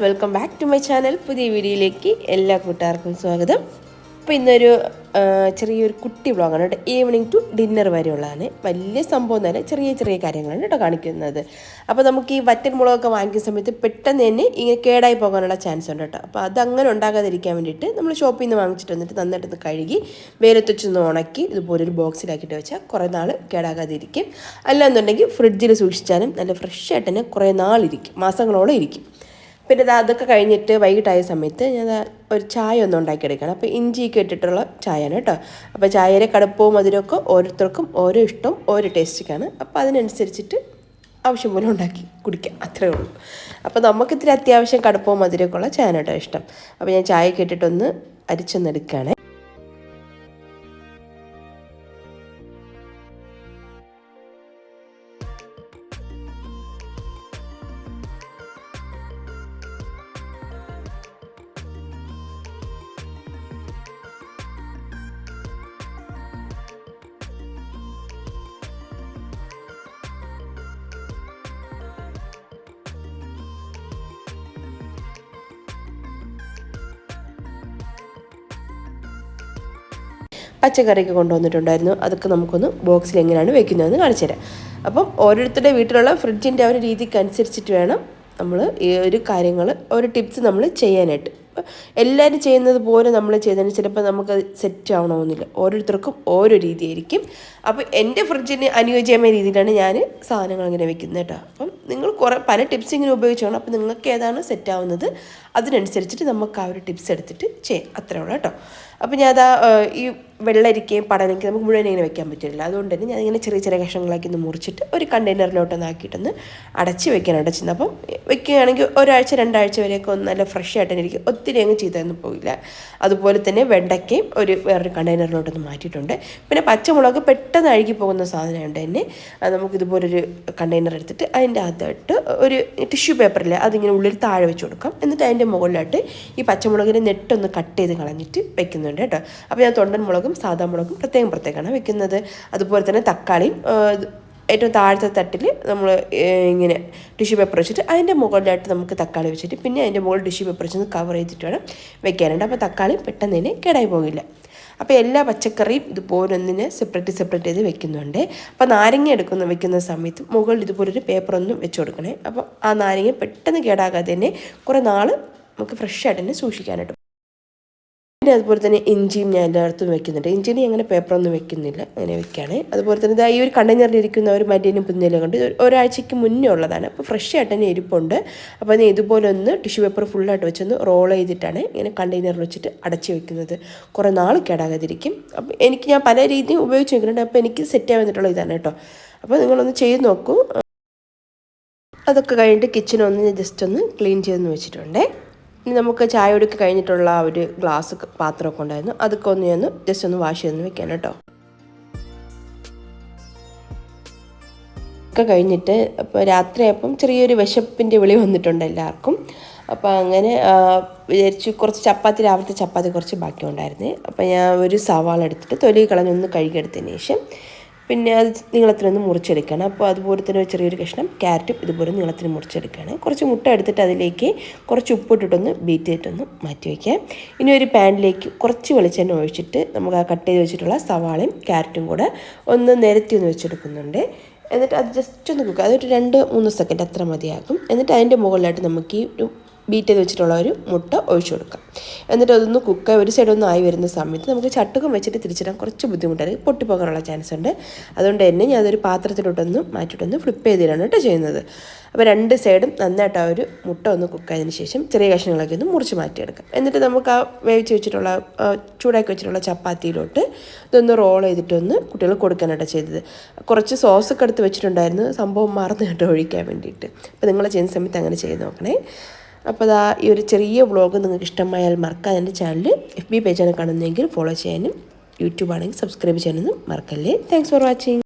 Welcome back to my channel. പുതിയ വീഡിയോയിലേക്ക് എല്ലാ കൂട്ടുകാർക്കും സ്വാഗതം. അപ്പോൾ ഇന്നൊരു ചെറിയൊരു കുട്ടി വ്ളോഗാണ് കേട്ടോ. ഈവനിങ് ടു ഡിന്നർ വരെയുള്ളതാണ്. വലിയ സംഭവം തന്നെ ചെറിയ ചെറിയ കാര്യങ്ങളാണ് കേട്ടോ കാണിക്കുന്നത്. അപ്പോൾ നമുക്ക് ഈ വറ്റൻ മുളകൊക്കെ വാങ്ങിക്കുന്ന സമയത്ത് പെട്ടെന്ന് തന്നെ ഇങ്ങനെ കേടായി പോകാനുള്ള ചാൻസ് ഉണ്ട് കേട്ടോ. അപ്പോൾ അതങ്ങനെ ഉണ്ടാകാതിരിക്കാൻ വേണ്ടിയിട്ട് നമ്മൾ ഷോപ്പിൽ നിന്ന് വാങ്ങിച്ചിട്ട് വന്നിട്ട് നന്നായിട്ടൊന്ന് കഴുകി വെയിലത്ത് വെച്ചൊന്ന് ഉണക്കി ഇതുപോലൊരു ബോക്സിലാക്കിയിട്ട് വെച്ചാൽ കുറേ നാൾ കേടാകാതിരിക്കും. അല്ലാന്നുണ്ടെങ്കിൽ ഫ്രിഡ്ജിൽ സൂക്ഷിച്ചാലും നല്ല ഫ്രഷ് ആയിട്ട് തന്നെ കുറേ നാളിരിക്കും, മാസങ്ങളോളം ഇരിക്കും. പിന്നെ അതൊക്കെ കഴിഞ്ഞിട്ട് വൈകിട്ടായ സമയത്ത് ഞാൻ ഒരു ചായ ഒന്ന് ഉണ്ടാക്കിയെടുക്കണം. അപ്പോൾ ഇഞ്ചിയൊക്കെ ഇട്ടിട്ടുള്ള ചായയാണ് കേട്ടോ. അപ്പോൾ ചായയുടെ കടുപ്പവും മധുരമൊക്കെ ഓരോരുത്തർക്കും ഓരോ ഇഷ്ടം ഓരോ ടേസ്റ്റിക്കാണ്. അപ്പോൾ അതിനനുസരിച്ചിട്ട് ആവശ്യം പോലെ ഉണ്ടാക്കി കുടിക്കാം, അത്രേ ഉള്ളൂ. അപ്പോൾ നമുക്കിത്തിരി അത്യാവശ്യം കടുപ്പവും മധുരമൊക്കെ ഉള്ള ചായ കേട്ടോ ഇഷ്ടം. അപ്പോൾ ഞാൻ ചായയൊക്കെ ഇട്ടിട്ടൊന്ന് അരിച്ചൊന്നെടുക്കുകയാണ്. പച്ചക്കറിയൊക്കെ കൊണ്ടുവന്നിട്ടുണ്ടായിരുന്നു. അതൊക്കെ നമുക്കൊന്ന് ബോക്സിൽ എങ്ങനെയാണ് വെക്കുന്നതെന്ന് കാണിച്ചു തരാം. അപ്പം ഓരോരുത്തരുടെ വീട്ടിലുള്ള ഫ്രിഡ്ജിൻ്റെ ഒരു രീതിക്ക് അനുസരിച്ചിട്ട് വേണം നമ്മൾ ഈ ഒരു കാര്യങ്ങൾ ഒരു ടിപ്സ് നമ്മൾ ചെയ്യാനായിട്ട്. എല്ലാവരും ചെയ്യുന്നത് പോലെ നമ്മൾ ചെയ്തതിന് ചിലപ്പോൾ നമുക്ക് സെറ്റ് ആവണമെന്നില്ല. ഓരോരുത്തർക്കും ഓരോ രീതിയായിരിക്കും. അപ്പോൾ എൻ്റെ ഫ്രിഡ്ജിന് അനുയോജ്യമായ രീതിയിലാണ് ഞാൻ സാധനങ്ങൾ ഇങ്ങനെ വെക്കുന്നത് കേട്ടോ. അപ്പം നിങ്ങൾ പല ടിപ്സ് ഇങ്ങനെ ഉപയോഗിച്ച് വേണം. അപ്പോൾ നിങ്ങൾക്ക് ഏതാണ് സെറ്റ് ആവുന്നത് അതിനനുസരിച്ചിട്ട് നമുക്ക് ആ ഒരു ടിപ്സ് എടുത്തിട്ട് ചെയ്യാം, അത്രേ ഉള്ളൂ കേട്ടോ. അപ്പോൾ ഞാൻ ഈ വെള്ളരിക്കയും പടനയ്ക്ക് നമുക്ക് മുഴുവൻ ഇങ്ങനെ വെക്കാൻ പറ്റില്ല. അതുകൊണ്ട് തന്നെ ഞാനിങ്ങനെ ചെറിയ ചെറിയ കഷ്ണങ്ങളാക്കി ഒന്ന് മുറിച്ചിട്ട് ഒരു കണ്ടെയ്നറിലോട്ടൊന്ന് ആക്കിയിട്ടൊന്ന് അടച്ച് വെക്കാനായിട്ട് ചെയ്യുന്നത്. അപ്പം വെക്കുകയാണെങ്കിൽ ഒരാഴ്ച 2 ആഴ്ച വരെയൊക്കെ ഒന്ന് നല്ല ഫ്രഷ് ആയിട്ട് തന്നെ ഇരിക്കും, ഒത്തിരി അങ്ങ് ചെയ്തൊന്നും പോയില്ല. അതുപോലെ തന്നെ വെണ്ടയ്ക്കയും വേറൊരു കണ്ടെയ്നറിലോട്ടൊന്ന് മാറ്റിയിട്ടുണ്ട്. പിന്നെ പച്ചമുളക് പെട്ടെന്ന് അഴുകി പോകുന്ന സാധനമുണ്ട് തന്നെ. നമുക്കിതുപോലൊരു കണ്ടെയ്നർ എടുത്തിട്ട് അതിൻ്റെ അകത്തായിട്ട് ഒരു ടിഷ്യൂ പേപ്പറിൽ അതിങ്ങനെ ഉള്ളിൽ താഴെ വെച്ച് കൊടുക്കാം. എന്നിട്ട് അതിൻ്റെ മുകളിലായിട്ട് ഈ പച്ചമുളകിൻ്റെ നെട്ടൊന്ന് കട്ട് ചെയ്ത് കളഞ്ഞിട്ട് വെക്കുന്നുണ്ട് കേട്ടോ. അപ്പോൾ ഞാൻ തൊണ്ടൻ മുളകും സാധാ മുളകും പ്രത്യേകമാണ് വെക്കുന്നത്. അതുപോലെ തന്നെ തക്കാളിയും ഏറ്റവും താഴത്തെ തട്ടിൽ നമ്മൾ ഇങ്ങനെ ടിഷ്യൂ പേപ്പർ വെച്ചിട്ട് അതിൻ്റെ മുകളിലായിട്ട് നമുക്ക് തക്കാളി വെച്ചിട്ട് പിന്നെ അതിൻ്റെ മുകളിൽ ടിഷ്യൂ പേപ്പർ വെച്ചൊന്ന് കവർ ചെയ്തിട്ട് വേണം വെക്കാനുണ്ട്. അപ്പോൾ തക്കാളി പെട്ടെന്ന് തന്നെ കേടായി പോകില്ല. അപ്പോൾ എല്ലാ പച്ചക്കറിയും ഇതുപോലെ ഒന്നിനെ സെപ്പറേറ്റ് ചെയ്ത് വെക്കുന്നുണ്ട്. അപ്പോൾ നാരങ്ങ വെക്കുന്ന സമയത്ത് മുകളിൽ ഇതുപോലൊരു പേപ്പറൊന്നും വെച്ച് കൊടുക്കണേ. അപ്പോൾ ആ നാരങ്ങ പെട്ടെന്ന് കേടാകാതെ തന്നെ കുറേ നാൾ നമുക്ക് ഫ്രഷ് ആയിട്ട് തന്നെ സൂക്ഷിക്കാനായിട്ട്. പിന്നെ അതുപോലെ തന്നെ ഇഞ്ചിയും ഞാൻ എല്ലായിടത്തും വെക്കുന്നുണ്ട്. ഇഞ്ചിന് അങ്ങനെ പേപ്പറൊന്നും വെക്കുന്നില്ല, അങ്ങനെ വെക്കുകയാണ്. അതുപോലെ തന്നെ ഈ ഒരു കണ്ടെയ്നറിൽ ഇരിക്കുന്ന ഒരു മല്ലിനും പുന്നിലും കൊണ്ട് ഒരാഴ്ചയ്ക്ക് മുന്നേ ഉള്ളതാണ്. അപ്പോൾ ഫ്രഷ് ആയിട്ട് തന്നെ ഇരിപ്പുണ്ട്. അപ്പോൾ ഞാൻ ഇതുപോലെ ഒന്ന് ടിഷ്യൂ പേപ്പർ ഫുള്ളായിട്ട് വെച്ചൊന്ന് റോൾ ചെയ്തിട്ടാണ് ഇങ്ങനെ കണ്ടെയ്നറിൽ വെച്ചിട്ട് അടച്ച് വെക്കുന്നത്. കുറേ നാൾ കേടാകാതിരിക്കും. അപ്പോൾ ഞാൻ പല രീതിയും ഉപയോഗിച്ച് വെക്കുന്നുണ്ട്. അപ്പോൾ എനിക്ക് സെറ്റ് ആവുന്നിട്ടുള്ള ഇതാണ് കേട്ടോ. അപ്പോൾ നിങ്ങളൊന്ന് ചെയ്ത് നോക്കൂ. അതൊക്കെ കഴിഞ്ഞിട്ട് കിച്ചണൊന്ന് ജസ്റ്റ് ഒന്ന് ക്ലീൻ ചെയ്തെന്ന് വെച്ചിട്ടുണ്ട്. ഇനി നമുക്ക് ചായ കുടിക്ക് കഴിഞ്ഞിട്ടുള്ള ഒരു ഗ്ലാസ് പാത്രമൊക്കെ ഉണ്ടായിരുന്നു, അതൊക്കെ ഒന്ന് ജസ്റ്റ് ഒന്ന് വാഷ് ചെയ്തൊന്ന് വെക്കാൻ കേട്ടോ. ഒക്കെ കഴിഞ്ഞിട്ട് അപ്പോൾ രാത്രിയായപ്പം ചെറിയൊരു വിശപ്പിൻ്റെ വിളി വന്നിട്ടുണ്ട് എല്ലാവർക്കും. അപ്പോൾ അങ്ങനെ വിചാരിച്ചു കുറച്ച് ചപ്പാത്തി, രാവിലത്തെ ചപ്പാത്തി കുറച്ച് ബാക്കി ഉണ്ടായിരുന്നേ. അപ്പോൾ ഞാൻ ഒരു സവാള എടുത്തിട്ട് തൊലി കളഞ്ഞൊന്ന് കഴുകിയെടുത്തതിന് ശേഷം പിന്നെ അത് നീളത്തിനൊന്ന് മുറിച്ചെടുക്കണം. അപ്പോൾ അതുപോലെ തന്നെ ചെറിയൊരു കഷ്ണം ക്യാരറ്റും ഇതുപോലെ നീളത്തിന് മുറിച്ചെടുക്കുകയാണ്. കുറച്ച് മുട്ട എടുത്തിട്ട് അതിലേക്ക് കുറച്ച് ഉപ്പിട്ടിട്ടൊന്ന് ബീറ്റ് ചെയ്തിട്ടൊന്ന് മാറ്റി വയ്ക്കാം. ഇനി ഒരു പാനിലേക്ക് കുറച്ച് വെളിച്ചെണ്ണ ഒഴിച്ചിട്ട് നമുക്ക് ആ കട്ട് ചെയ്ത് വെച്ചിട്ടുള്ള സവാളയും ക്യാരറ്റും കൂടെ ഒന്ന് നിരത്തി ഒന്ന് വെച്ചെടുക്കുന്നുണ്ട്. എന്നിട്ട് അത് ജസ്റ്റ് ഒന്ന് കുക്ക്, അതൊരു 2-3 സെക്കൻഡ് അത്ര മതിയാകും. എന്നിട്ട് അതിൻ്റെ മുകളിലായിട്ട് നമുക്ക് ഈ ബീറ്റ് ചെയ്ത് വെച്ചിട്ടുള്ള ഒരു മുട്ട ഒഴിച്ചു കൊടുക്കാം. എന്നിട്ട് അതൊന്ന് കുക്ക് ഒരു സൈഡൊന്നും ആയി വരുന്ന സമയത്ത് നമുക്ക് ചട്ടുകം വെച്ചിട്ട് തിരിച്ചിടാൻ കുറച്ച് ബുദ്ധിമുട്ടാണ്, പൊട്ടിപ്പോകാനുള്ള ചാൻസ് ഉണ്ട്. അതുകൊണ്ട് തന്നെ ഞാൻ അതൊരു പാത്രത്തിലോട്ടൊന്ന് മാറ്റിയിട്ടൊന്ന് ഫ്ലിപ്പ് ചെയ്തിട്ടാണ് കേട്ടോ ചെയ്യുന്നത്. അപ്പോൾ 2 സൈഡും നന്നായിട്ട് ആ ഒരു മുട്ട ഒന്ന് കുക്കായതിന് ശേഷം ചെറിയ കഷ്ണങ്ങളൊക്കെ ഒന്ന് മുറിച്ച് മാറ്റിയെടുക്കാം. എന്നിട്ട് നമുക്ക് ആ വേവിച്ച് വെച്ചിട്ടുള്ള ചൂടാക്കി വെച്ചിട്ടുള്ള ചപ്പാത്തിയിലോട്ട് ഇതൊന്ന് റോൾ ചെയ്തിട്ടൊന്ന് കുട്ടികൾ കൊടുക്കാനായിട്ടോ ചെയ്തത്. കുറച്ച് സോസൊക്കെ എടുത്ത് വെച്ചിട്ടുണ്ടായിരുന്നു, സംഭവം മറന്നു കേട്ടോ ഒഴിക്കാൻ വേണ്ടിയിട്ട്. അപ്പോൾ നിങ്ങൾ ചെയ്യുന്ന സമയത്ത് അങ്ങനെ ചെയ്ത് നോക്കണേ. അപ്പോൾ ഈ ഒരു ചെറിയ വ്ളോഗ് നിങ്ങൾക്ക് ഇഷ്ടമായാൽ മറക്കാതെ എൻ്റെ ചാനൽ FB പേജാണ് കാണുന്നതെങ്കിൽ ഫോളോ ചെയ്യാനും യൂട്യൂബ് ആണെങ്കിൽ സബ്സ്ക്രൈബ് ചെയ്യാനൊന്നും മറക്കല്ലേ. Thanks for watching.